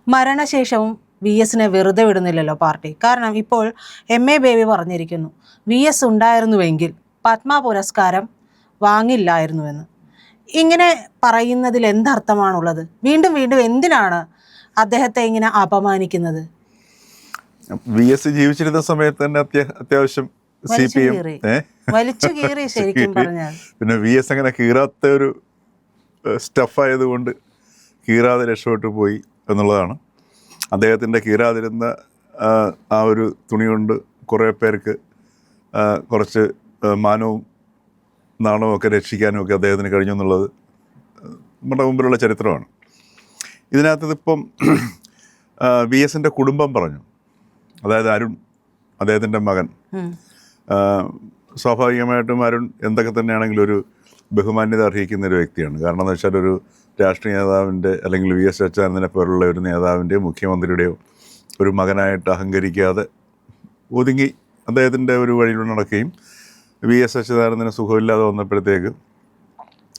മരണശേഷവും V എസിനെ വെറുതെ വിടുന്നില്ലല്ലോ party. കാരണം ഇപ്പോൾ MA ബേബി പറഞ്ഞിരിക്കുന്നു, VS ഉണ്ടായിരുന്നുവെങ്കിൽ പത്മ പുരസ്കാരം വാങ്ങില്ലായിരുന്നുവെന്ന്. ഇങ്ങനെ പറയുന്നതിൽ എന്തർത്ഥമാണുള്ളത്? വീണ്ടും വീണ്ടും എന്തിനാണ് അദ്ദേഹത്തെ ഇങ്ങനെ അപമാനിക്കുന്നത്? VS ജീവിച്ചിരുന്ന സമയത്ത് തന്നെ അത്യാവശ്യം CPM വലിച്ചു കീറി ശരിക്കും പറഞ്ഞാൽ. പിന്നെ VS അങ്ങനെ കീറാത്ത ഒരു സ്റ്റഫായതുകൊണ്ട് കീറാതെ രക്ഷപ്പെട്ടു പോയി എന്നുള്ളതാണ്. അദ്ദേഹത്തിൻ്റെ കീറാതിരുന്ന ആ ഒരു തുണി കൊണ്ട് കുറേ പേർക്ക് കുറച്ച് മാനവും നാണവും ഒക്കെ രക്ഷിക്കാനും ഒക്കെ അദ്ദേഹത്തിന് കഴിഞ്ഞു എന്നുള്ളത് നമ്മുടെ മുമ്പിലുള്ള ചരിത്രമാണ്. ഇതിനകത്തിപ്പം VSൻ്റെ കുടുംബം പറഞ്ഞു, അതായത് അരുൺ, അദ്ദേഹത്തിൻ്റെ മകൻ. സ്വാഭാവികമായിട്ടും അരുൺ എന്തൊക്കെ തന്നെയാണെങ്കിലും ഒരു ബഹുമാന്യത അർഹിക്കുന്ന ഒരു വ്യക്തിയാണ്. കാരണം എന്ന് വെച്ചാൽ ഒരു രാഷ്ട്രീയ നേതാവിൻ്റെ അല്ലെങ്കിൽ VS അച്യുതാനന്ദനെ പോലുള്ള ഒരു നേതാവിൻ്റെയോ മുഖ്യമന്ത്രിയുടെയോ ഒരു മകനായിട്ട് അഹങ്കരിക്കാതെ ഒതുങ്ങി അദ്ദേഹത്തിൻ്റെ ഒരു വഴിയിലൂടെ നടക്കുകയും VS അച്യുതാനന്ദന് സുഖമില്ലാതെ വന്നപ്പോഴത്തേക്ക്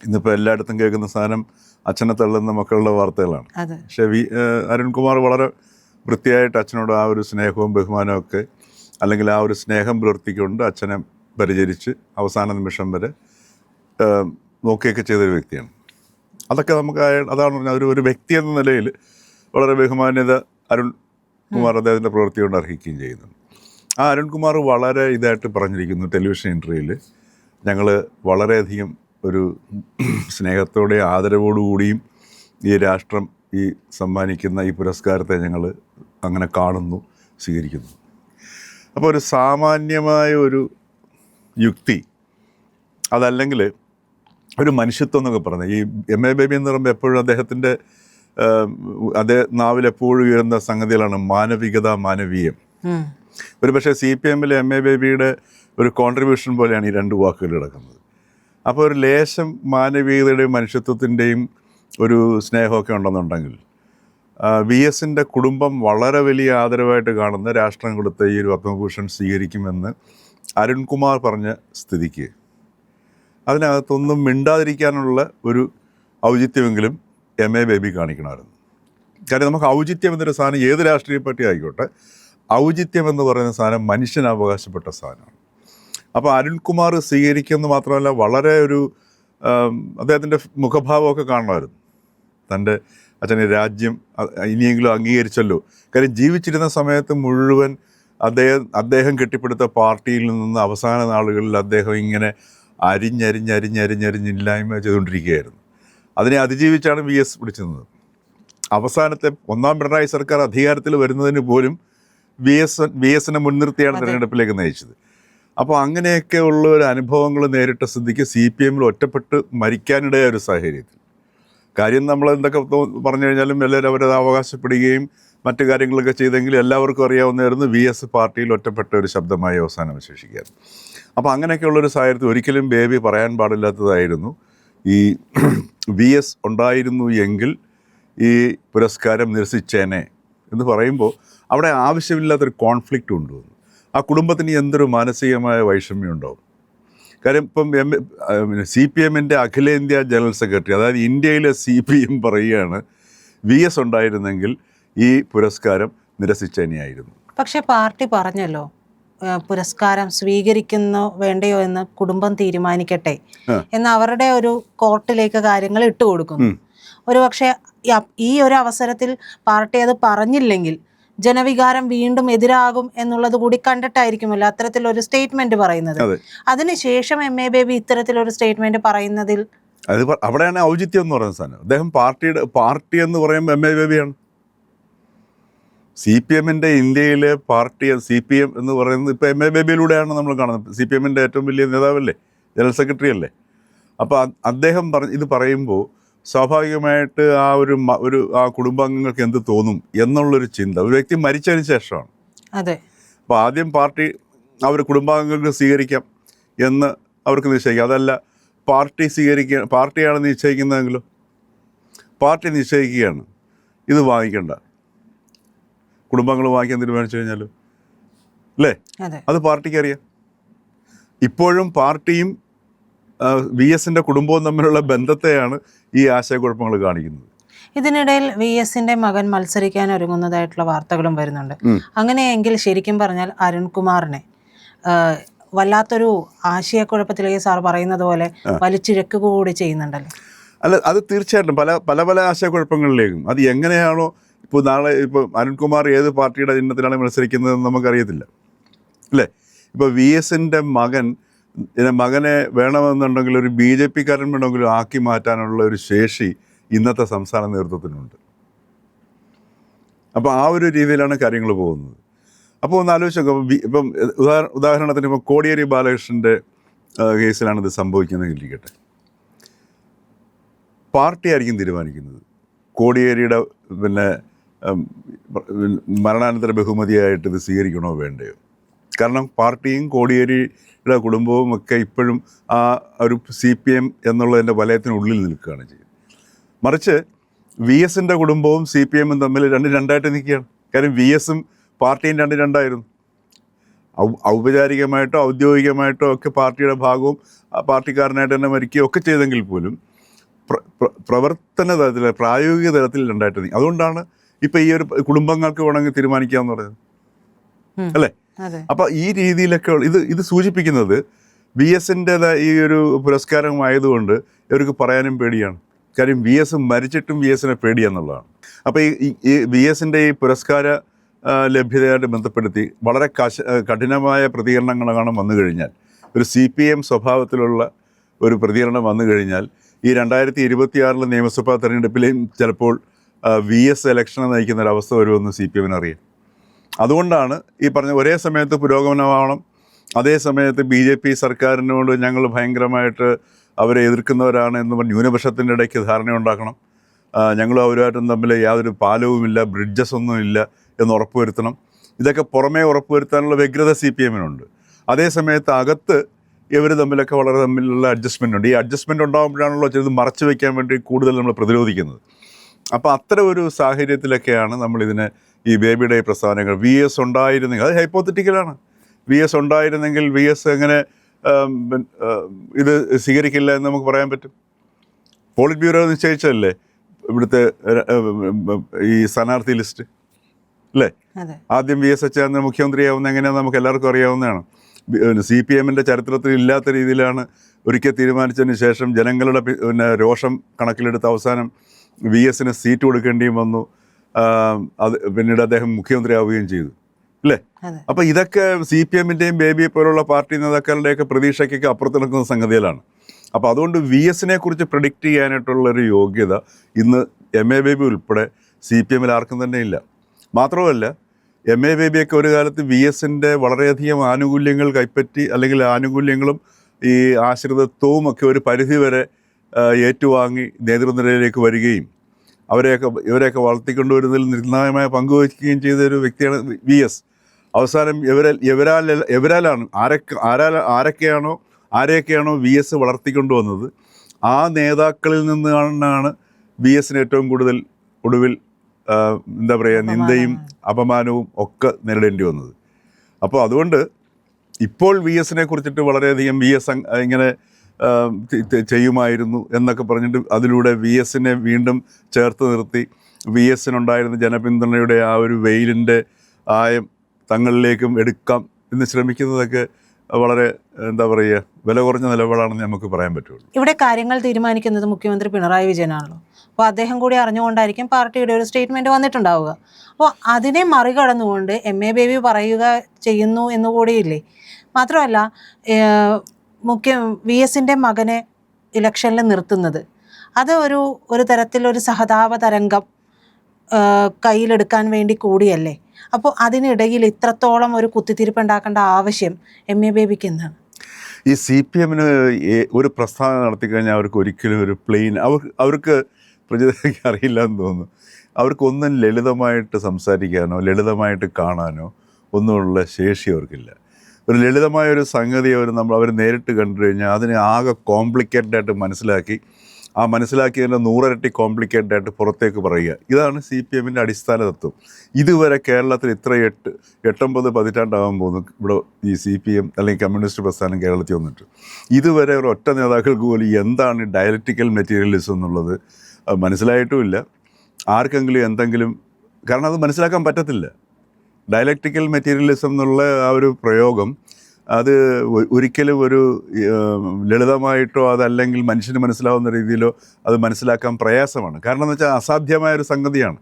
ഇന്നിപ്പോൾ എല്ലായിടത്തും കേൾക്കുന്ന സാധനം അച്ഛനെ തള്ളുന്ന മക്കളുടെ വാർത്തകളാണ്. പക്ഷേ അരുൺകുമാർ വളരെ വൃത്തിയായിട്ട് അച്ഛനോട് ആ ഒരു സ്നേഹവും ബഹുമാനവും ഒക്കെ, അല്ലെങ്കിൽ ആ ഒരു സ്നേഹം പുലർത്തിക്കൊണ്ട് അച്ഛനെ പരിചരിച്ച് അവസാന നിമിഷം വരെ നോക്കിയൊക്കെ ചെയ്തൊരു വ്യക്തിയാണ്. അതൊക്കെ നമുക്ക് അതാണ് പറഞ്ഞാൽ ഒരു വ്യക്തി എന്ന നിലയിൽ വളരെ ബഹുമാന്യത അരുൺകുമാർ അദ്ദേഹത്തിൻ്റെ പ്രവൃത്തി കൊണ്ട് അർഹിക്കുകയും ചെയ്യുന്നുണ്ട്. ആ അരുൺകുമാർ വളരെ ഇതായിട്ട് പറഞ്ഞിരിക്കുന്നു ടെലിവിഷൻ ഇൻ്റർവ്യൂവിൽ, ഞങ്ങൾ വളരെയധികം ഒരു സ്നേഹത്തോടെയും ആദരവോടുകൂടിയും ഈ രാഷ്ട്രം ഈ സമ്മാനിക്കുന്ന ഈ പുരസ്കാരത്തെ ഞങ്ങൾ അങ്ങനെ കാണുന്നു, സ്വീകരിക്കുന്നു. അപ്പോൾ ഒരു സാമാന്യമായ ഒരു യുക്തി, അതല്ലെങ്കിൽ ഒരു മനുഷ്യത്വം എന്നൊക്കെ പറഞ്ഞത്, ഈ MA ബേബി എന്ന് പറയുമ്പോൾ എപ്പോഴും അദ്ദേഹത്തിൻ്റെ നാവിലെപ്പോഴും ഉയരുന്ന സംഗതികളാണ് മാനവികത, മാനവീയം. ഒരു പക്ഷേ CPMലെ MA ബേബിയുടെ ഒരു കോൺട്രിബ്യൂഷൻ പോലെയാണ് ഈ രണ്ട് വാക്കുകൾ കിടക്കുന്നത്. അപ്പോൾ ഒരു ലേശം മാനവികതയുടെയും മനുഷ്യത്വത്തിൻ്റെയും ഒരു സ്നേഹമൊക്കെ ഉണ്ടെന്നുണ്ടെങ്കിൽ VSൻ്റെ കുടുംബം വളരെ വലിയ ആദരവായിട്ട് കാണുന്ന രാഷ്ട്രം കൊടുത്ത ഈ ഒരു പത്മഭൂഷൺ സ്വീകരിക്കുമെന്ന് അരുൺകുമാർ പറഞ്ഞ സ്ഥിതിക്ക് അതിനകത്തൊന്നും മിണ്ടാതിരിക്കാനുള്ള ഒരു ഔചിത്യമെങ്കിലും MA ബേബി കാണിക്കണമായിരുന്നു. കാര്യം നമുക്ക് ഔചിത്യം എന്നൊരു സാധനം ഏത് രാഷ്ട്രീയ പാർട്ടി ആയിക്കോട്ടെ, ഔചിത്യം എന്ന് പറയുന്ന സാധനം മനുഷ്യന് അവകാശപ്പെട്ട സാധനമാണ്. അപ്പോൾ അരുൺകുമാർ സ്വീകരിക്കുമെന്ന് മാത്രമല്ല, വളരെ ഒരു അദ്ദേഹത്തിൻ്റെ മുഖഭാവമൊക്കെ കാണണമായിരുന്നു. തൻ്റെ അച്ഛനെ രാജ്യം ഇനിയെങ്കിലും അംഗീകരിച്ചല്ലോ. കാര്യം ജീവിച്ചിരുന്ന സമയത്ത് മുഴുവൻ അദ്ദേഹം കെട്ടിപ്പടുത്ത പാർട്ടിയിൽ നിന്ന് അവസാന നാളുകളിൽ അദ്ദേഹം ഇങ്ങനെ അരിഞ്ഞില്ലായ്മ ചെയ്തുകൊണ്ടിരിക്കുകയായിരുന്നു. അതിനെ അതിജീവിച്ചാണ് VS പിടിച്ചത്. അവസാനത്തെ ഒന്നാം പിണറായി സർക്കാർ അധികാരത്തിൽ വരുന്നതിന് പോലും VSനെ മുൻനിർത്തിയാണ് തിരഞ്ഞെടുപ്പിലേക്ക് നയിച്ചത്. അപ്പോൾ അങ്ങനെയൊക്കെ ഉള്ള ഒരു അനുഭവങ്ങൾ നേരിട്ട സ്ഥിതിക്ക് CPMൽ ഒറ്റപ്പെട്ട് മരിക്കാനിടയായ ഒരു സാഹചര്യത്തിൽ കാര്യം നമ്മൾ എന്തൊക്കെ പറഞ്ഞു കഴിഞ്ഞാലും എല്ലാവരും അവരത് അവകാശപ്പെടുകയും മറ്റു കാര്യങ്ങളൊക്കെ ചെയ്തെങ്കിലും എല്ലാവർക്കും അറിയാവുന്നതായിരുന്നു VS പാർട്ടിയിൽ ഒറ്റപ്പെട്ട ഒരു ശബ്ദമായി അവസാനം വിശേഷിക്കാൻ. അപ്പോൾ അങ്ങനെയൊക്കെയുള്ളൊരു സാഹചര്യത്തിൽ ഒരിക്കലും ബേബി പറയാൻ പാടില്ലാത്തതായിരുന്നു, ഈ VS ഉണ്ടായിരുന്നു എങ്കിൽ ഈ പുരസ്കാരം നിരസിച്ചേനെ എന്ന് പറയുമ്പോൾ അവിടെ ആവശ്യമില്ലാത്തൊരു കോൺഫ്ലിക്റ്റ് കൊണ്ടുവന്നു. ആ കുടുംബത്തിന് എന്തൊരു മാനസികമായ വൈഷമ്യം ഉണ്ടാവും. കാര്യം ഇപ്പം CPMൻ്റെ അഖിലേന്ത്യാ ജനറൽ സെക്രട്ടറി, അതായത് ഇന്ത്യയിലെ CPM പറയുകയാണ് VS ഉണ്ടായിരുന്നെങ്കിൽ ഈ പുരസ്കാരം നിരസിച്ചേനെയായിരുന്നു. പക്ഷെ പാർട്ടി പറഞ്ഞല്ലോ പുരസ്കാരം സ്വീകരിക്കുന്നോ വേണ്ടയോ എന്ന് കുടുംബം തീരുമാനിക്കട്ടെ എന്ന് അവരുടെ ഒരു കോർട്ടിലേക്ക് കാര്യങ്ങൾ ഇട്ടുകൊടുക്കുന്നു. ഒരുപക്ഷെ ഈ ഒരു അവസരത്തിൽ പാർട്ടി അത് പറഞ്ഞില്ലെങ്കിൽ ജനവികാരം വീണ്ടും എതിരാകും എന്നുള്ളത് കൂടി കണ്ടിട്ടായിരിക്കുമല്ലോ അത്തരത്തിലൊരു സ്റ്റേറ്റ്മെന്റ് പറയുന്നത്. അതിനുശേഷം MA ബേബി ഇത്തരത്തിലൊരു സ്റ്റേറ്റ്മെന്റ് പറയുന്നതിൽ അവിടെയാണ് ഔചിത്യം എന്ന് പറയുന്ന സാധനം. അദ്ദേഹം പാർട്ടി എന്ന് പറയുമ്പോൾ MA ബേബിയാണ്. CPMൻ്റെ ഇന്ത്യയിലെ പാർട്ടി CPM എന്ന് പറയുന്നത് ഇപ്പോൾ MA ബേബിയിലൂടെയാണ് നമ്മൾ കാണുന്നത്. CPMൻ്റെ ഏറ്റവും വലിയ നേതാവല്ലേ, ജനറൽ സെക്രട്ടറി അല്ലേ. അപ്പോൾ അദ്ദേഹം ഇത് പറയുമ്പോൾ സ്വാഭാവികമായിട്ട് ആ കുടുംബാംഗങ്ങൾക്ക് എന്ത് തോന്നും എന്നുള്ളൊരു ചിന്ത ഒരു വ്യക്തി മരിച്ചതിന് ശേഷമാണ്. അതെ. അപ്പോൾ ആദ്യം അവർ കുടുംബാംഗങ്ങൾക്ക് സ്വീകരിക്കാം എന്ന് അവർക്ക് നിശ്ചയിക്കാം. അതല്ല പാർട്ടിയാണ് നിശ്ചയിക്കുന്നതെങ്കിലോ, പാർട്ടി നിശ്ചയിക്കുകയാണ് ഇത് വാങ്ങിക്കണ്ട, കുടുംബാംഗങ്ങൾ വാങ്ങിക്കാൻ തീരുമാനിച്ചു കഴിഞ്ഞാലും അല്ലേ, അത് പാർട്ടിക്ക് അറിയാം. ഇപ്പോഴും പാർട്ടിയും VSൻ്റെ കുടുംബവും തമ്മിലുള്ള ബന്ധത്തെയാണ് ഈ ആശയക്കുഴപ്പങ്ങൾ കാണിക്കുന്നത്. ഇതിനിടയിൽ VSന്റെ മകൻ മത്സരിക്കാൻ ഒരുങ്ങുന്നതായിട്ടുള്ള വാർത്തകളും വരുന്നുണ്ട്. അങ്ങനെയെങ്കിൽ ശരിക്കും പറഞ്ഞാൽ അരുൺകുമാറിനെ വല്ലാത്തൊരു ആശയക്കുഴപ്പത്തിലേക്ക് സാർ പറയുന്നത് പോലെ വലിച്ചിഴക്കുക കൂടി ചെയ്യുന്നുണ്ടല്ലോ. അല്ല, അത് തീർച്ചയായിട്ടും പല ആശയക്കുഴപ്പങ്ങളിലേക്കും. അത് എങ്ങനെയാണോ ഇപ്പോൾ നാളെ ഇപ്പോൾ അരുൺകുമാർ ഏത് പാർട്ടിയുടെ ചിഹ്നത്തിലാണ് മത്സരിക്കുന്നതെന്ന് നമുക്കറിയത്തില്ല അല്ലേ. ഇപ്പോൾ VSന്റെ മകനെ വേണമെന്നുണ്ടെങ്കിൽ ഒരു BJP-കാരൻ വേണമെങ്കിലും ആക്കി മാറ്റാനുള്ള ഒരു ശേഷി ഇന്നത്തെ സംസ്ഥാന നേതൃത്വത്തിനുണ്ട്. അപ്പോൾ ആ ഒരു രീതിയിലാണ് കാര്യങ്ങൾ പോകുന്നത്. അപ്പോൾ ഒന്ന് ആലോചിച്ച് നോക്കാം. ഇപ്പം ഉദാഹരണത്തിന് ഇപ്പോൾ കോടിയേരി ബാലകൃഷ്ണൻ്റെ കേസിലാണ് ഇത് സംഭവിക്കുന്നതെങ്കിൽ ഇരിക്കട്ടെ, പാർട്ടി ആയിരിക്കും തീരുമാനിക്കുന്നത് കോടിയേരിയുടെ മരണാനന്തര ബഹുമതിയായിട്ട് ഇത് സ്വീകരിക്കണോ വേണ്ടയോ. കാരണം പാർട്ടിയും കോടിയേരിയുടെ കുടുംബവും ഒക്കെ ഇപ്പോഴും ആ ഒരു CPM എന്നുള്ളതിൻ്റെ വലയത്തിനുള്ളിൽ നിൽക്കുകയാണ് ചെയ്യുന്നത്. മറിച്ച് VSന്റെ കുടുംബവും CPM-ഉം തമ്മിൽ രണ്ടായിട്ട് നിൽക്കുകയാണ്. കാര്യം VSും പാർട്ടിയും രണ്ടായിരുന്നു. ഔപചാരികമായിട്ടോ ഔദ്യോഗികമായിട്ടോ ഒക്കെ പാർട്ടിയുടെ ഭാഗവും പാർട്ടിക്കാരനായിട്ട് തന്നെ മരിക്കുകയോ ഒക്കെ ചെയ്തെങ്കിൽ പോലും പ്രവർത്തന തലത്തിൽ പ്രായോഗിക തലത്തിൽ രണ്ടായിട്ട് നീ. അതുകൊണ്ടാണ് ഇപ്പം ഈ ഒരു കുടുംബങ്ങൾക്ക് വേണമെങ്കിൽ തീരുമാനിക്കാമെന്ന് പറഞ്ഞത് അല്ലേ. അപ്പം ഈ രീതിയിലൊക്കെ ഇത് സൂചിപ്പിക്കുന്നത് VSൻ്റെതായ ഈ ഒരു പുരസ്കാരമായതുകൊണ്ട് ഇവർക്ക് പറയാനും പേടിയാണ്. കാര്യം VS മരിച്ചിട്ടും VSനെ പേടിയാന്നുള്ളതാണ്. അപ്പോൾ ഈ VSൻ്റെ ഈ പുരസ്കാര ലഭ്യതയായിട്ട് ബന്ധപ്പെടുത്തി വളരെ കഠിനമായ പ്രതികരണങ്ങളാണ് വന്നു കഴിഞ്ഞാൽ, ഒരു CPM സ്വഭാവത്തിലുള്ള ഒരു പ്രതികരണം വന്നു കഴിഞ്ഞാൽ ഈ 2026 നിയമസഭാ തെരഞ്ഞെടുപ്പിലെയും ചിലപ്പോൾ VS ഇലക്ഷനെ നയിക്കുന്ന ഒരവസ്ഥ വരുമെന്ന് CPM-ന് അറിയാം. അതുകൊണ്ടാണ് ഈ പറഞ്ഞ ഒരേ സമയത്ത് പുരോഗമനമാവണം, അതേ സമയത്ത് BJP സർക്കാരിനോട് ഞങ്ങൾ ഭയങ്കരമായിട്ട് അവരെ എതിർക്കുന്നവരാണ് എന്ന് പറഞ്ഞ് ന്യൂനപക്ഷത്തിൻ്റെ ഇടയ്ക്ക് ധാരണയുണ്ടാക്കണം, ഞങ്ങളും അവരുമായിട്ടും തമ്മിൽ യാതൊരു പാലവുമില്ല, ബ്രിഡ്ജസ് ഒന്നുമില്ല എന്ന് ഉറപ്പുവരുത്തണം. ഇതൊക്കെ പുറമേ ഉറപ്പുവരുത്താനുള്ള വ്യഗ്രത CPM-നുണ്ട്. അതേ സമയത്ത് അകത്ത് ഇവർ തമ്മിലൊക്കെ തമ്മിലുള്ള അഡ്ജസ്റ്റ്മെൻ്റ് ഉണ്ട്. ഈ അഡ്ജസ്റ്റ്മെൻ്റ് ഉണ്ടാകുമ്പോഴാണല്ലോ ചിലത് മറച്ചു വയ്ക്കാൻ വേണ്ടി കൂടുതൽ നമ്മൾ പ്രതിരോധിക്കുന്നത്. അപ്പോൾ അത്തരം ഒരു സാഹചര്യത്തിലൊക്കെയാണ് നമ്മളിതിനെ ഈ ബേബിയുടെ പ്രസ്ഥാനങ്ങൾ VS ഉണ്ടായിരുന്നെങ്കിൽ, അത് ഹൈപ്പോത്തറ്റിക്കലാണ്, VS ഉണ്ടായിരുന്നെങ്കിൽ VS എങ്ങനെ ഇത് സ്വീകരിക്കില്ല എന്ന് നമുക്ക് പറയാൻ പറ്റും. പോളിറ്റ് ബ്യൂറോ നിശ്ചയിച്ചല്ലേ ഇവിടുത്തെ ഈ സ്ഥാനാർത്ഥി ലിസ്റ്റ് അല്ലേ. ആദ്യം VS അച്യുതാനന്ദൻ മുഖ്യമന്ത്രിയാവുന്ന എങ്ങനെയാണെന്ന് നമുക്ക് എല്ലാവർക്കും അറിയാവുന്നതാണ്. CPM-ൻ്റെ ചരിത്രത്തിൽ ഇല്ലാത്ത രീതിയിലാണ് ഒരിക്കൽ തീരുമാനിച്ചതിന് ശേഷം ജനങ്ങളുടെ രോഷം കണക്കിലെടുത്ത് അവസാനം VSന് സീറ്റ് കൊടുക്കേണ്ടിയും വന്നു. അത് പിന്നീട് അദ്ദേഹം മുഖ്യമന്ത്രിയാവുകയും ചെയ്തു അല്ലേ. അപ്പോൾ ഇതൊക്കെ CPM-ൻ്റെയും ബേബിയെ പോലുള്ള പാർട്ടി നേതാക്കളുടെയൊക്കെ പ്രതീക്ഷയ്ക്കൊക്കെ അപ്പുറത്ത് നിൽക്കുന്ന സംഗതികളാണ്. അപ്പോൾ അതുകൊണ്ട് VSനെ കുറിച്ച് പ്രെഡിക്റ്റ് ചെയ്യാനായിട്ടുള്ളൊരു യോഗ്യത ഇന്ന് MA ബേബി ഉൾപ്പെടെ CPM-ൽ ആർക്കും തന്നെ ഇല്ല. മാത്രമല്ല MA ബേബിയൊക്കെ ഒരു കാലത്ത് VSൻ്റെ വളരെയധികം ആനുകൂല്യങ്ങൾ കൈപ്പറ്റി, അല്ലെങ്കിൽ ആനുകൂല്യങ്ങളും ഈ ആശ്രിതത്വവും ഒക്കെ ഒരു പരിധിവരെ ഏറ്റുവാങ്ങി നേതൃനിരയിലേക്ക് വരികയും ഇവരെയൊക്കെ വളർത്തിക്കൊണ്ടുവരുന്നതിൽ നിർണായകമായ പങ്കുവയ്ക്കുകയും ചെയ്ത ഒരു വ്യക്തിയാണ് VS. അവസാനം എവരാലാണ് ആരെയൊക്കെയാണോ VS വളർത്തിക്കൊണ്ടുവന്നത് ആ നേതാക്കളിൽ നിന്നാണ് VSന് ഏറ്റവും കൂടുതൽ ഒടുവിൽ എന്താ പറയുക നിന്ദയും അപമാനവും ഒക്കെ നേരിടേണ്ടി വന്നത്. അപ്പോൾ അതുകൊണ്ട് ഇപ്പോൾ VSനെ കുറിച്ചിട്ട് വളരെയധികം VS ഇങ്ങനെ ചെയ്യുമായിരുന്നു എന്നൊക്കെ പറഞ്ഞിട്ട് അതിലൂടെ VSനെ വീണ്ടും ചേർത്ത് നിർത്തി VSനുണ്ടായിരുന്ന ജനപിന്തുണയുടെ ആ ഒരു വെയിലിൻ്റെ ആയം തങ്ങളിലേക്കും എടുക്കാം എന്ന് ശ്രമിക്കുന്നതൊക്കെ വളരെ എന്താ പറയുക വില കുറഞ്ഞ നിലപാടാണെന്ന് നമുക്ക് പറയാൻ പറ്റുള്ളൂ. ഇവിടെ കാര്യങ്ങൾ തീരുമാനിക്കുന്നത് മുഖ്യമന്ത്രി പിണറായി വിജയനാണല്ലോ. അപ്പോൾ അദ്ദേഹം കൂടി അറിഞ്ഞുകൊണ്ടായിരിക്കും പാർട്ടിയുടെ ഒരു സ്റ്റേറ്റ്മെൻറ്റ് വന്നിട്ടുണ്ടാവുക. അപ്പോൾ അതിനെ മറികടന്നുകൊണ്ട് MA ബേബി പറയുക ചെയ്യുന്നു എന്നുകൂടിയില്ലേ. മാത്രമല്ല VSൻ്റെ മകനെ ഇലക്ഷനിൽ നിർത്തുന്നത് അത് ഒരു തരത്തിലൊരു സഹതാപ തരംഗം കയ്യിലെടുക്കാൻ വേണ്ടി കൂടിയല്ലേ. അപ്പോൾ അതിനിടയിൽ ഇത്രത്തോളം ഒരു കുത്തിത്തിരിപ്പുണ്ടാക്കേണ്ട ആവശ്യം MA ബേബിക്ക് എന്താണ്? ഈ CPM-ന് ഒരു പ്രസ്ഥാനം നടത്തിക്കഴിഞ്ഞാൽ അവർക്ക് ഒരിക്കലും ഒരു പ്ലെയിൻ അവർക്ക് പ്രചരിക്കാൻ അറിയില്ല എന്ന് തോന്നുന്നു. അവർക്കൊന്നും ലളിതമായിട്ട് സംസാരിക്കാനോ ലളിതമായിട്ട് കാണാനോ ഒന്നുമുള്ള ശേഷി അവർക്കില്ല. ഒരു ലളിതമായൊരു സംഗതി അവർ നേരിട്ട് കണ്ടു കഴിഞ്ഞാൽ അതിനെ ആകെ കോംപ്ലിക്കേറ്റഡ് ആയിട്ട് മനസ്സിലാക്കി മനസ്സിലാക്കിയതിൻ്റെ 100 ഇരട്ടി കോംപ്ലിക്കേറ്റഡ് ആയിട്ട് പുറത്തേക്ക് പറയുക. ഇതാണ് CPM-ൻ്റെ അടിസ്ഥാന തത്വം. ഇതുവരെ കേരളത്തിൽ ഇത്ര 8-9 പതിറ്റാണ്ടാകാൻ പോകുന്നു ഇവിടെ ഈ CPM അല്ലെങ്കിൽ കമ്മ്യൂണിസ്റ്റ് പ്രസ്ഥാനം കേരളത്തിൽ വന്നിട്ട്. ഇതുവരെ ഒരു ഒറ്റ നേതാക്കൾക്ക് പോലും എന്താണ് ഡയലക്റ്റിക്കൽ മെറ്റീരിയലിസം എന്നുള്ളത് മനസ്സിലായിട്ടുമില്ല. ആർക്കെങ്കിലും എന്തെങ്കിലും, കാരണം അത് മനസ്സിലാക്കാൻ പറ്റത്തില്ല. ഡയലക്റ്റിക്കൽ മെറ്റീരിയലിസം എന്നുള്ള ആ ഒരു പ്രയോഗം അത് ഒരിക്കലും ഒരു ലളിതമായിട്ടോ അതല്ലെങ്കിൽ മനുഷ്യന് മനസ്സിലാവുന്ന രീതിയിലോ അത് മനസ്സിലാക്കാൻ പ്രയാസമാണ്. കാരണം എന്ന് വെച്ചാൽ അസാധ്യമായൊരു സംഗതിയാണ്,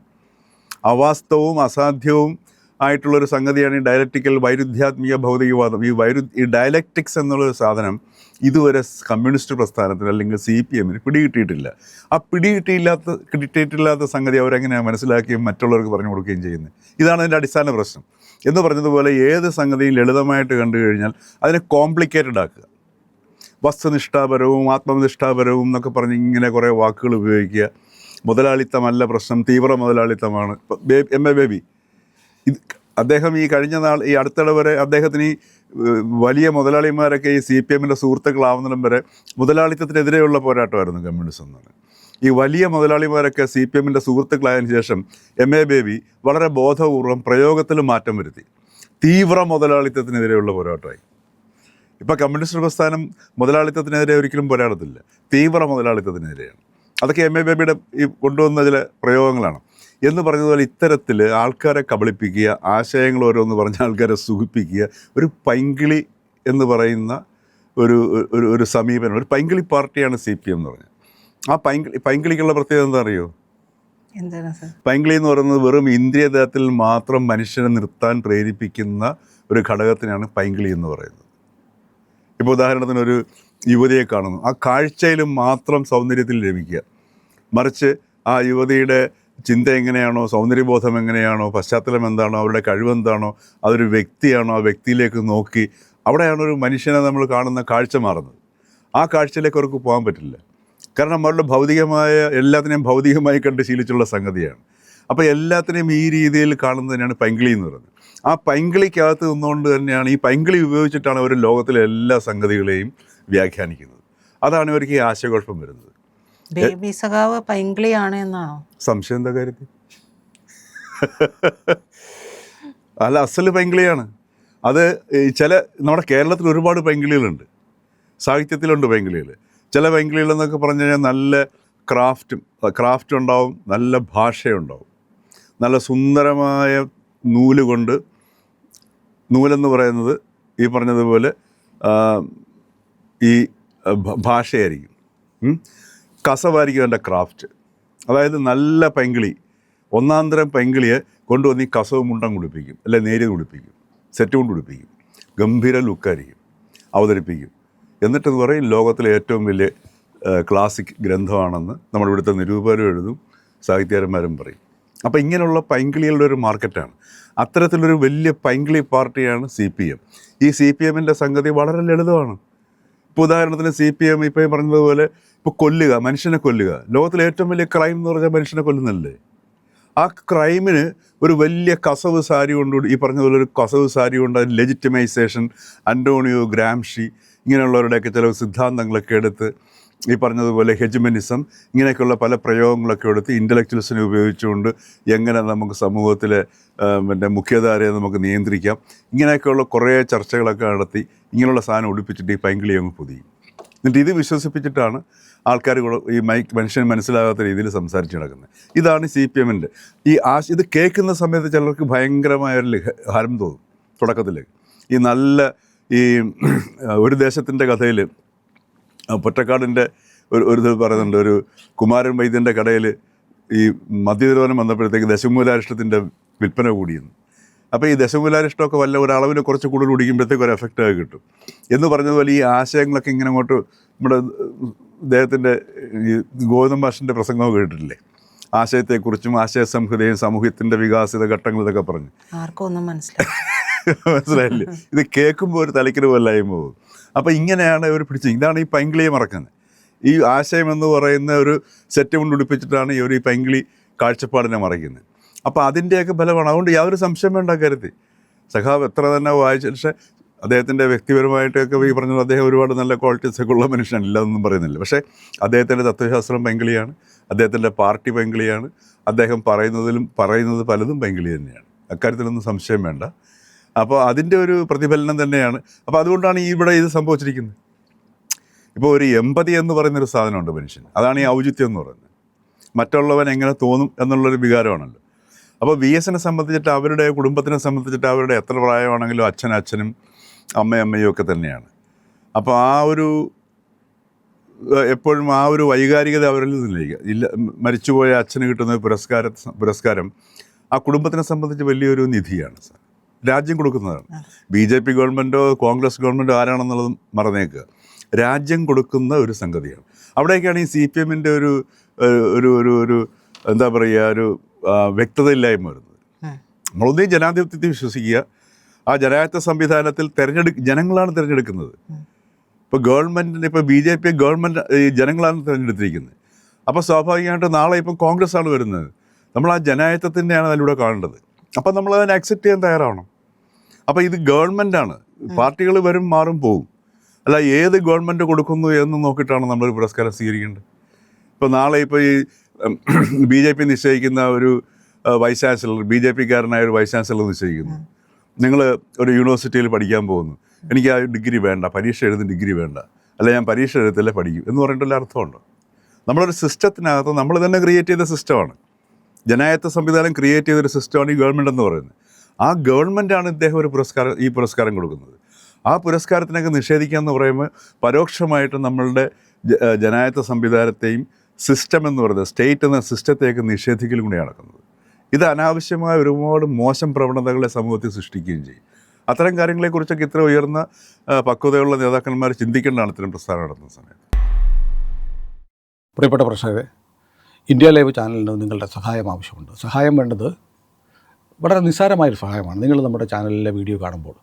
അവാസ്തവവും അസാധ്യവും ആയിട്ടുള്ളൊരു സംഗതിയാണ് ഈ ഡയലക്റ്റിക്കൽ വൈരുദ്ധ്യാത്മിക ഭൗതികവാദം. ഈ ഡയലക്റ്റിക്സ് എന്നുള്ളൊരു സാധനം ഇതുവരെ കമ്മ്യൂണിസ്റ്റ് പ്രസ്ഥാനത്തിന് അല്ലെങ്കിൽ CPM പിടികിട്ടിയിട്ടില്ല. ആ കിട്ടിയിട്ടില്ലാത്ത സംഗതി അവരെങ്ങനെയാണ് മനസ്സിലാക്കുകയും മറ്റുള്ളവർക്ക് പറഞ്ഞു കൊടുക്കുകയും ചെയ്യുന്നത്. ഇതാണ് അതിൻ്റെ അടിസ്ഥാന പ്രശ്നം. എന്ന് പറഞ്ഞതുപോലെ ഏത് സംഗതിയും ലളിതമായിട്ട് കണ്ടു കഴിഞ്ഞാൽ അതിനെ കോംപ്ലിക്കേറ്റഡ് ആക്കുക. വസ്തുനിഷ്ഠാപരവും ആത്മനിഷ്ഠാപരവും എന്നൊക്കെ പറഞ്ഞ് ഇങ്ങനെ കുറേ വാക്കുകൾ ഉപയോഗിക്കുക. മുതലാളിത്തമല്ല പ്രശ്നം, തീവ്ര മുതലാളിത്തമാണ്. MA ബേബി അദ്ദേഹം ഈ അടുത്തിടെ വരെ അദ്ദേഹത്തിന് ഈ വലിയ മുതലാളിമാരൊക്കെ ഈ CPM സുഹൃത്തുക്കളാവുന്നതിനും വരെ മുതലാളിത്തത്തിനെതിരെയുള്ള പോരാട്ടമായിരുന്നു കമ്മ്യൂണിസം എന്നാണ്. ഈ വലിയ മുതലാളിമാരൊക്കെ CPM സുഹൃത്തുക്കളായതിനു ശേഷം MA ബേബി വളരെ ബോധപൂർവം പ്രയോഗത്തിൽ മാറ്റം വരുത്തി. തീവ്ര മുതലാളിത്തത്തിനെതിരെയുള്ള പോരാട്ടമായി. ഇപ്പോൾ കമ്മ്യൂണിസ്റ്റ് പ്രസ്ഥാനം മുതലാളിത്തത്തിനെതിരെ ഒരിക്കലും പോരാടത്തില്ല, തീവ്ര മുതലാളിത്തത്തിനെതിരെയാണ്. അതൊക്കെ MA ബേബിയുടെ ഈ കൊണ്ടുവന്ന ചില പ്രയോഗങ്ങളാണ്. എന്ന് പറഞ്ഞതുപോലെ ഇത്തരത്തിൽ ആൾക്കാരെ കബളിപ്പിക്കുക, ആശയങ്ങൾ ഓരോന്ന് പറഞ്ഞ ആൾക്കാരെ സുഖിപ്പിക്കുക, ഒരു പൈങ്കിളി എന്ന് പറയുന്ന ഒരു സമീപനം, ഒരു പൈങ്കിളി പാർട്ടിയാണ് CPM എന്ന് പറഞ്ഞത്. ആ പൈങ്കിളിക്കുള്ള പ്രത്യേകത എന്താ അറിയോ? പൈങ്കിളി എന്ന് പറയുന്നത് വെറും ഇന്ദ്രിയതലത്തിൽ മാത്രം മനുഷ്യനെ നിർത്താൻ പ്രേരിപ്പിക്കുന്ന ഒരു ഘടകത്തിനാണ് പൈങ്കിളി എന്ന് പറയുന്നത്. ഇപ്പോൾ ഉദാഹരണത്തിന് ഒരു യുവതിയെ കാണുന്നു, ആ കാഴ്ചയിലും മാത്രം സൗന്ദര്യത്തിൽ ലഭിക്കുക, മറിച്ച് ആ യുവതിയുടെ ചിന്ത എങ്ങനെയാണോ, സൗന്ദര്യബോധം എങ്ങനെയാണോ, പശ്ചാത്തലം എന്താണോ, അവരുടെ കഴിവെന്താണോ, അതൊരു വ്യക്തിയാണോ, ആ വ്യക്തിയിലേക്ക് നോക്കി അവിടെയാണ് ഒരു മനുഷ്യനെ നമ്മൾ കാണുന്ന കാഴ്ച മാറുന്നത്. ആ കാഴ്ചയിലേക്ക് അവർക്ക് പോകാൻ പറ്റില്ല. കാരണം അവരുടെ ഭൗതികമായ എല്ലാത്തിനെയും ഭൗതികമായി കണ്ട് ശീലിച്ചുള്ള സംഗതിയാണ്. അപ്പോൾ എല്ലാത്തിനെയും ഈ രീതിയിൽ കാണുന്നതിനാണ് പൈങ്കിളി എന്ന് പറയുന്നത്. ആ പൈങ്കിളിക്കകത്ത് നിന്നുകൊണ്ട് തന്നെയാണ്, ഈ പൈങ്കിളി ഉപയോഗിച്ചിട്ടാണ് അവർ ലോകത്തിലെ എല്ലാ സംഗതികളെയും വ്യാഖ്യാനിക്കുന്നത്. അതാണ് ഇവർക്ക് ഈ ആശയക്കുഴപ്പം വരുന്നത്. ബേബി സഖാവ് പൈങ്കിളിയാണ് എന്നാണോ സംശയം? എന്താ കാര്യത്തിൽ? അല്ല, അസല് പൈങ്കിളിയാണ് അത്. നമ്മുടെ കേരളത്തിൽ ഒരുപാട് പൈങ്കിളികളുണ്ട്, സാഹിത്യത്തിലുണ്ട് പൈങ്കിളികൾ. ചില പൈങ്കിളികളെന്നൊക്കെ പറഞ്ഞു കഴിഞ്ഞാൽ നല്ല ക്രാഫ്റ്റ് ഉണ്ടാവും, നല്ല ഭാഷയുണ്ടാവും, നല്ല സുന്ദരമായ നൂലെന്ന് പറയുന്നത് ഈ പറഞ്ഞതുപോലെ ഈ ഭാഷയായിരിക്കും, കസവായിരിക്കും എൻ്റെ ക്രാഫ്റ്റ്. അതായത് നല്ല പൈങ്കിളി, ഒന്നാന്തരം പൈങ്കിളിയെ കൊണ്ടുവന്ന് ഈ കസവ് മുണ്ടം കുടിപ്പിക്കും, അല്ലെ നേരിയ കുടിപ്പിക്കും, സെറ്റ് കൊണ്ട് കുടിപ്പിക്കും, ഗംഭീര ലുക്കായിരിക്കും, അവതരിപ്പിക്കും. എന്നിട്ടെന്ന് പറയും ലോകത്തിലെ ഏറ്റവും വലിയ ക്ലാസിക് ഗ്രന്ഥമാണെന്ന് നമ്മുടെ ഇവിടുത്തെ നിരൂപകരും എഴുതും, സാഹിത്യകാരന്മാരും പറയും. അപ്പോൾ ഇങ്ങനെയുള്ള പൈങ്കിളികളുടെ ഒരു മാർക്കറ്റാണ്. അത്തരത്തിലൊരു വലിയ പൈങ്കിളി പാർട്ടിയാണ് CPM. ഈ CPMൻ്റെ സംഗതി വളരെ ലളിതമാണ്. ഇപ്പോൾ ഉദാഹരണത്തിന് CPM ഇപ്പോൾ പറഞ്ഞതുപോലെ ഇപ്പോൾ മനുഷ്യനെ കൊല്ലുക, ലോകത്തിലെ ഏറ്റവും വലിയ ക്രൈം എന്ന് പറഞ്ഞാൽ മനുഷ്യനെ കൊല്ലുന്നല്ലേ. ആ ക്രൈമിന് ഒരു വലിയ കസവ് സാരി കൊണ്ട്, ഈ പറഞ്ഞതുപോലെ ഒരു കസവ് സാരി കൊണ്ട് അതിന് ലെജിറ്റിമൈസേഷൻ, അന്റോണിയോ ഗ്രാംഷി ഇങ്ങനെയുള്ളവരുടെയൊക്കെ ചില സിദ്ധാന്തങ്ങളൊക്കെ എടുത്ത്, ഈ പറഞ്ഞതുപോലെ ഹെജമനിസം ഇങ്ങനെയൊക്കെയുള്ള പല പ്രയോഗങ്ങളൊക്കെ എടുത്ത് ഇൻ്റലക്ച്വൽസിനെ ഉപയോഗിച്ചുകൊണ്ട് എങ്ങനെ നമുക്ക് സമൂഹത്തിലെ മുഖ്യധാരയെ നമുക്ക് നിയന്ത്രിക്കാം, ഇങ്ങനെയൊക്കെയുള്ള കുറേ ചർച്ചകളൊക്കെ നടത്തി ഇങ്ങനെയുള്ള സാധനം ഒടിപ്പിച്ചിട്ട് ഈ പൈങ്കിളി അങ്ങ് പൊതിയും. എന്നിട്ട് ഇത് വിശ്വസിപ്പിച്ചിട്ടാണ് ആൾക്കാർ ഈ മനുഷ്യൻ മനസ്സിലാകാത്ത രീതിയിൽ സംസാരിച്ച് നടക്കുന്നത്. ഇതാണ് CPMൻ്റെ ഇത് കേൾക്കുന്ന സമയത്ത് ചിലർക്ക് ഭയങ്കരമായൊരു ഹരം തോന്നും. തുടക്കത്തിൽ ഈ ഒരു ദേശത്തിൻ്റെ കഥയിൽ പൊറ്റക്കാടിൻ്റെ ഒരു ഇത് പറയുന്നുണ്ട്, ഒരു കുമാരൻ വൈദ്യൻ്റെ കടയിൽ ഈ മദ്യനിരോധനം വന്നപ്പോഴത്തേക്ക് ദശമൂലാരിഷ്ടത്തിൻ്റെ വിൽപ്പന കൂടിയെന്ന്. അപ്പോൾ ഈ ദശമൂലാരിഷ്ടമൊക്കെ വല്ല ഒരളവിൽ കുറച്ച് കൂടുതൽ കുടിക്കുമ്പോഴത്തേക്ക് ഒരു എഫക്റ്റായി കിട്ടും എന്ന് പറഞ്ഞതുപോലെ ഈ ആശയങ്ങളൊക്കെ ഇങ്ങനെ അങ്ങോട്ട് നമ്മുടെ അദ്ദേഹത്തിൻ്റെ ഈ ഗോതം ഭാഷൻ്റെ പ്രസംഗമൊക്കെ കേട്ടിട്ടില്ലേ, ആശയത്തെക്കുറിച്ചും ആശയ സംഹിതയും സമൂഹത്തിൻ്റെ വികാസിത ഘട്ടങ്ങൾ ഇതൊക്കെ പറഞ്ഞു. ആർക്കും ഒന്നും മനസ്സിലായില്ലേ? ഇത് കേൾക്കുമ്പോൾ ഒരു തലയ്ക്കൊരു വല്ലായ്മ പോകും. അപ്പോൾ ഇങ്ങനെയാണ് ഇവർ ഇതാണ് ഈ പൈങ്കിളിയെ മറക്കുന്നത്. ഈ ആശയം എന്ന് പറയുന്ന ഒരു സെറ്റ് കൊണ്ട് ഉടിപ്പിച്ചിട്ടാണ് ഈ പൈങ്കിളി കാഴ്ചപ്പാടിനെ മറയ്ക്കുന്നത്. അപ്പോൾ അതിൻ്റെയൊക്കെ ഫലമാണ്. അതുകൊണ്ട് യാതൊരു സംശയം വേണ്ട കാര്യത്തിൽ. സഖാവ് എത്ര തന്നെ വായിച്ച, പക്ഷേ അദ്ദേഹത്തിൻ്റെ വ്യക്തിപരമായിട്ടൊക്കെ ഈ പറഞ്ഞത് അദ്ദേഹം ഒരുപാട് നല്ല ക്വാളിറ്റീസൊക്കെ ഉള്ള മനുഷ്യനാണ്, ഇല്ലാതൊന്നും പറയുന്നില്ല. പക്ഷേ അദ്ദേഹത്തിൻ്റെ തത്വശാസ്ത്രം പൈങ്കിളിയാണ്, അദ്ദേഹത്തിൻ്റെ പാർട്ടി പൈങ്കിളിയാണ്, അദ്ദേഹം പറയുന്നത് പലതും പൈങ്കിളി തന്നെയാണ്. അക്കാര്യത്തിലൊന്നും സംശയം വേണ്ട. അപ്പോൾ അതിൻ്റെ ഒരു പ്രതിഫലനം തന്നെയാണ്. അപ്പോൾ അതുകൊണ്ടാണ് ഇവിടെ ഇത് സംഭവിച്ചിരിക്കുന്നത്. ഇപ്പോൾ ഒരു എമ്പതി എന്ന് പറയുന്നൊരു സാധനമുണ്ട് മനുഷ്യൻ, അതാണ് ഈ ഔചിത്യം എന്ന് പറയുന്നത്. മറ്റുള്ളവൻ എങ്ങനെ തോന്നും എന്നുള്ളൊരു വികാരമാണല്ലോ. അപ്പോൾ VSനെ സംബന്ധിച്ചിട്ട് അവരുടെ കുടുംബത്തിനെ സംബന്ധിച്ചിട്ട് അവരുടെ എത്ര പ്രായമാണെങ്കിലും അച്ഛനും അമ്മയും ഒക്കെ തന്നെയാണ്. അപ്പോൾ ആ ഒരു എപ്പോഴും ആ ഒരു വൈകാരികത അവരിൽ നിന്നില്ല. മരിച്ചുപോയ അച്ഛന് കിട്ടുന്ന പുരസ്കാരം ആ കുടുംബത്തിനെ സംബന്ധിച്ച് വലിയൊരു നിധിയാണ് സാർ. രാജ്യം കൊടുക്കുന്നതാണ്. BJP ഗവൺമെൻറ്റോ കോൺഗ്രസ് ഗവൺമെൻറ്റോ ആരാണെന്നുള്ളത് മറന്നേക്കുക. രാജ്യം കൊടുക്കുന്ന ഒരു സംഗതിയാണ്. അവിടേക്കാണ് ഈ CPMൻ്റെ ഒരു എന്താ പറയുക, ഒരു വ്യക്തതയില്ലായ്മ വരുന്നത്. നമ്മളൊന്നേ ജനാധിപത്യത്തിൽ വിശ്വസിക്കുക. ആ ജനാധിപത്യ സംവിധാനത്തിൽ ജനങ്ങളാണ് തിരഞ്ഞെടുക്കുന്നത്. ഇപ്പോൾ ഗവൺമെൻറ്റിന് ഇപ്പോൾ BJP ഗവൺമെൻറ് ഈ ജനങ്ങളാണ് തിരഞ്ഞെടുത്തിരിക്കുന്നത്. അപ്പോൾ സ്വാഭാവികമായിട്ട് നാളെ ഇപ്പം കോൺഗ്രസ് ആണ് വരുന്നത്. നമ്മൾ ആ ജനാധിപത്യത്തിൻ്റെയാണ് അതിലൂടെ കാണേണ്ടത്. അപ്പം നമ്മൾ അതിനെ അക്സെപ്റ്റ് ചെയ്യാൻ തയ്യാറാവണം. അപ്പോൾ ഇത് ഗവൺമെൻറ്റാണ്. പാർട്ടികൾ വരും മാറും പോകും. അല്ല ഏത് ഗവൺമെൻറ് കൊടുക്കുന്നു എന്ന് നോക്കിയിട്ടാണ് നമ്മളൊരു പുരസ്കാരം സ്വീകരിക്കേണ്ടത്. ഇപ്പോൾ നാളെ ഇപ്പോൾ ഈ BJP നിശ്ചയിക്കുന്ന ഒരു വൈസ് ചാൻസലർ, BJPക്കാരനായ ഒരു വൈസ് ചാൻസലർ നിശ്ചയിക്കുന്നു. നിങ്ങൾ ഒരു യൂണിവേഴ്സിറ്റിയിൽ പഠിക്കാൻ പോകുന്നു, എനിക്ക് ആ ഡിഗ്രി വേണ്ട, പരീക്ഷ എഴുതുന്ന ഡിഗ്രി വേണ്ട, അല്ല ഞാൻ പരീക്ഷ എഴുതത്തില്ല പഠിക്കും എന്ന് പറഞ്ഞിട്ടുള്ള അർത്ഥമുണ്ടോ? നമ്മളൊരു സിസ്റ്റത്തിനകത്ത് നമ്മൾ തന്നെ ക്രിയേറ്റ് ചെയ്ത സിസ്റ്റമാണ്. ജനായത്ത സംവിധാനം ക്രിയേറ്റ് ചെയ്തൊരു സിസ്റ്റമാണ് ഈ ഗവൺമെൻറ് എന്ന് പറയുന്നത്. ആ ഗവൺമെൻറ്റാണ് ഇദ്ദേഹം ഈ പുരസ്കാരം കൊടുക്കുന്നത്. ആ പുരസ്കാരത്തിനൊക്കെ നിഷേധിക്കുക എന്ന് പറയുമ്പോൾ പരോക്ഷമായിട്ട് നമ്മളുടെ ജനായത്ത സംവിധാനത്തെയും സിസ്റ്റം എന്ന് പറയുന്നത് സ്റ്റേറ്റ് എന്ന സിസ്റ്റത്തെയൊക്കെ നിഷേധിക്കലും കൂടി നടക്കുന്നത്. ഇത് അനാവശ്യമായ ഒരുപാട് മോശം പ്രവണതകളെ സമൂഹത്തിൽ സൃഷ്ടിക്കുകയും ചെയ്യും. അത്തരം കാര്യങ്ങളെക്കുറിച്ചൊക്കെ ഇത്ര ഉയർന്ന പക്വതയുള്ള നേതാക്കന്മാർ ചിന്തിക്കേണ്ടതാണ് ഇത്തരം പ്രസ്ഥാനം നടത്തുന്ന സമയത്ത്. പ്രിയപ്പെട്ട പ്രേക്ഷകരെ, ഇന്ത്യ ലൈവ് ചാനലിന് നിങ്ങളുടെ സഹായം ആവശ്യമുണ്ട്. സഹായം വേണ്ടത് വളരെ നിസ്സാരമായൊരു സഹായമാണ്. നിങ്ങൾ നമ്മുടെ ചാനലിലെ വീഡിയോ കാണുമ്പോൾ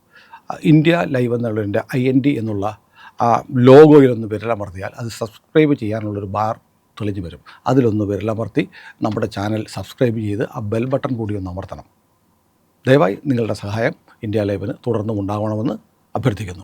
ഇന്ത്യ ലൈവ് എന്നുള്ളതിൻ്റെ IND എന്നുള്ള ആ ലോഗോയിലൊന്ന് വിരലമർത്തിയാൽ അത് സബ്സ്ക്രൈബ് ചെയ്യാനുള്ളൊരു ബാർ തെളിഞ്ഞു വരും. അതിലൊന്ന് വിരലമർത്തി നമ്മുടെ ചാനൽ സബ്സ്ക്രൈബ് ചെയ്ത് ആ ബെൽ ബട്ടൺ കൂടി ഒന്ന് അമർത്തണം. ദയവായി നിങ്ങളുടെ സഹായം ഇന്ത്യ ലൈവിന് തുടർന്നും ഉണ്ടാവണമെന്ന് അഭ്യർത്ഥിക്കുന്നു.